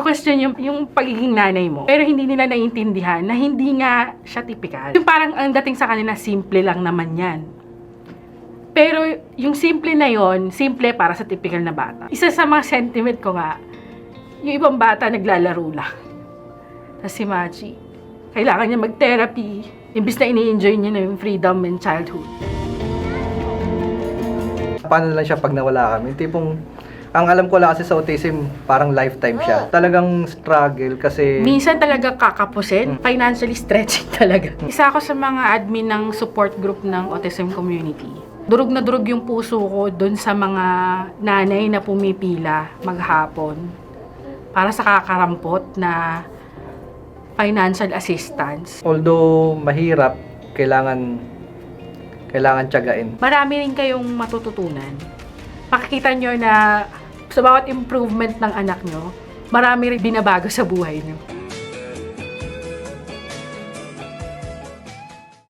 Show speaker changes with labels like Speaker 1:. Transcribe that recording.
Speaker 1: kino-question yung pagiging nanay mo. Pero hindi nila naiintindihan na hindi nga siya typical. Yung parang ang dating sa kanila, simple lang naman yan. Pero yung simple na yon, simple para sa typical na bata. Isa sa mga sentiment ko nga, yung ibang bata naglalaro lang. Tapos si Machi, kailangan niya mag-therapy, imbis na ini-enjoy niya na yung freedom and childhood.
Speaker 2: Paano lang siya pag nawala kami? Tipong, ang alam ko lang kasi sa autism, parang lifetime siya. Talagang struggle kasi...
Speaker 1: Minsan talaga kakapusin, financially stretching talaga. Isa ako sa mga admin ng support group ng autism community. Durog na durog yung puso ko dun sa mga nanay na pumipila maghapon para sa kakarampot na financial assistance.
Speaker 2: Although mahirap, kailangan tiyagain.
Speaker 1: Marami rin kayong matututunan. Makikita nyo na sa bawat improvement ng anak nyo, marami rin binabago sa buhay nyo.